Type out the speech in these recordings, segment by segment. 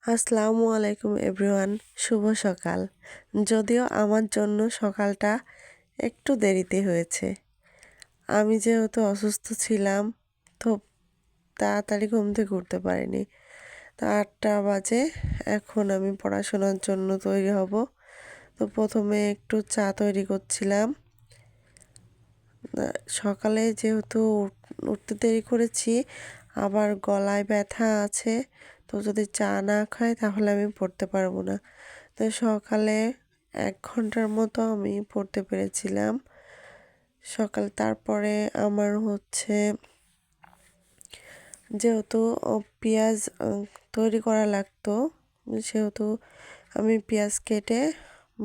আসসালামু আলাইকুম এভরিওয়ান, শুভ সকাল। যদিও আমার জন্য সকালটা একটু দেরিতে হয়েছে। আমি যেহেতু অসুস্থ ছিলাম, তো তাড়াতাড়ি ঘুম থেকে উঠতে পারিনি। তো ৮টা বাজে, এখন আমি পড়াশোনার জন্য তৈরি হব। তো প্রথমে একটু চা তৈরি করছিলাম। সকালে যেহেতু উঠতে দেরি করেছি, আবার গলায় ব্যথা আছে, তো যদি চা না খাই তাহলে আমি পড়তে পারবো না। তো সকালে ১ ঘন্টার মতো আমি পড়তে পেরেছিলাম সকাল। তারপরে আমার যেহেতু পেঁয়াজ তৈরি করা লাগতো, সেহেতু আমি পেঁয়াজ কেটে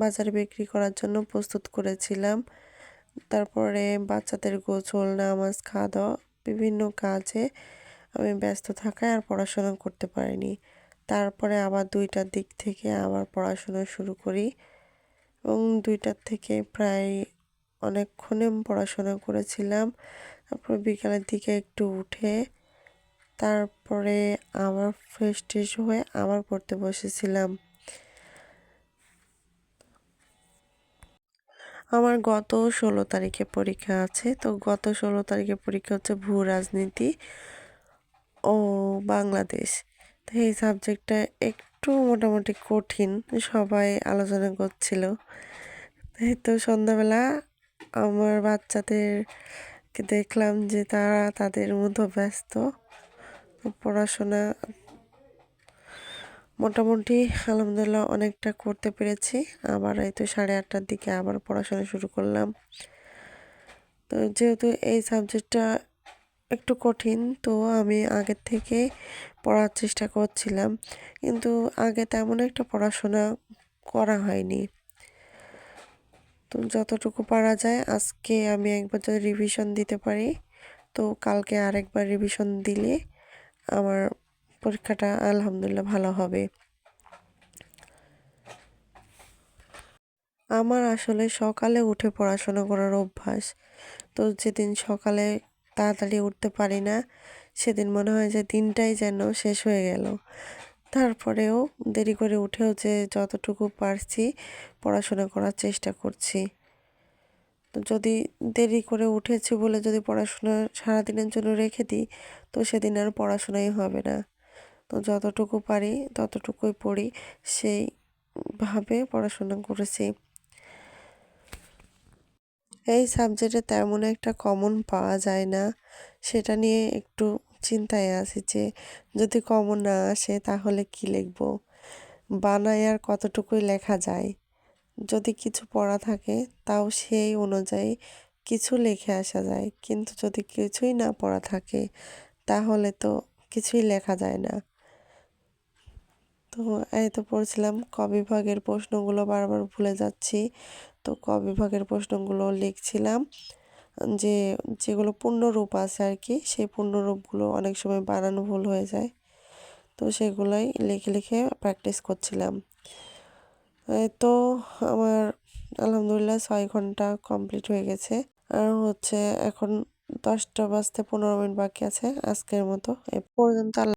বাজারে বিক্রি করার জন্য প্রস্তুত করেছিলাম। তারপরে বাচ্চাদের গোসল, নামাজ, খাওয়া দাওয়া, বিভিন্ন কাজে আমি ব্যস্ত থাকায় আর পড়াশোনা করতে পারিনি। তারপরে আবার ২টার দিক থেকে আবার পড়াশোনা শুরু করি এবং ২টার থেকে প্রায় অনেকক্ষণে পড়াশোনা করেছিলাম। তারপর বিকালের দিকে একটু উঠে তারপরে আবার ফ্রেশ ট্রেশ হয়ে আবার পড়তে বসেছিলাম। আমার গত ১৬ তারিখে পরীক্ষা আছে। তো গত ১৬ তারিখে পরীক্ষা হচ্ছে ভূ রাজনীতি ও বাংলাদেশ। তো এই সাবজেক্টটা একটু মোটামুটি কঠিন, সবাই আলোচনা করছিল। এই তো সন্ধ্যাবেলা আমার বাচ্চাদেরকে দেখলাম যে তারা তাদের মতো ব্যস্ত। পড়াশোনা মোটামুটি আলহামদুলিল্লাহ অনেকটা করতে পেরেছি। আবার এই তো 8:30টার দিকে আবার পড়াশোনা শুরু করলাম। তো যেহেতু এই সাবজেক্টটা একটু কঠিন, তো আমি আগের থেকে পড়ার চেষ্টা করছিলাম, কিন্তু আগে তেমন একটা পড়াশোনা করা হয়নি। তো যতটুকু পারা যায় আজকে আমি একবার যদি রিভিশন দিতে পারি, তো কালকে আরেকবার রিভিশন দিলে আমার পরীক্ষাটা আলহামদুলিল্লাহ ভালো হবে। আমার আসলে সকালে উঠে পড়াশোনা করার অভ্যাস। তো যেদিন সকালে তাড়াতাড়ি উঠতে পারি না, সেদিন মনে হয় যে দিনটাই যেন শেষ হয়ে গেল। তারপরেও দেরি করে উঠেও যে যতটুকু পারছি পড়াশোনা করার চেষ্টা করছি। তো যদি দেরি করে উঠেছি বলে যদি পড়াশোনা সারাদিনের জন্য রেখে দিই, তো সেদিন আর পড়াশোনাই হবে না। তো যতটুকু পারি ততটুকুই পড়ি, সেইভাবে পড়াশোনা করেছি। এই সাবজেক্টে তেমন একটা কমন পাওয়া যায় না, সেটা নিয়ে একটু চিন্তায় আছি যে যদি কমন না আসে তাহলে কি লিখব, বানায় আর কতটুকুই লেখা যায়। যদি কিছু পড়া থাকে তাও সেই অনুযায়ী কিছু লিখে আসা যায়, কিন্তু যদি কিছুই না পড়া থাকে তাহলে তো কিছুই লেখা যায় না। তো এই তো পড়ছিলাম, ক বিভাগের প্রশ্নগুলো বারবার ভুলে যাচ্ছি। তো ক বিভাগের প্রশ্নগুলো লিখছিলাম, যে যেগুলো পূর্ণরূপ আছে আর কি, সেই পূর্ণরূপগুলো অনেক সময় বানানো ভুল হয়ে যায়। তো সেগুলোই লিখে লিখে প্র্যাকটিস করছিলাম। এই তো আমার আলহামদুলিল্লাহ ৬ ঘন্টা কমপ্লিট হয়ে গেছে। আর এখন 10টা বাজতে 15 মিনিট বাকি আছে। আজকের মতো এ পর্যন্ত।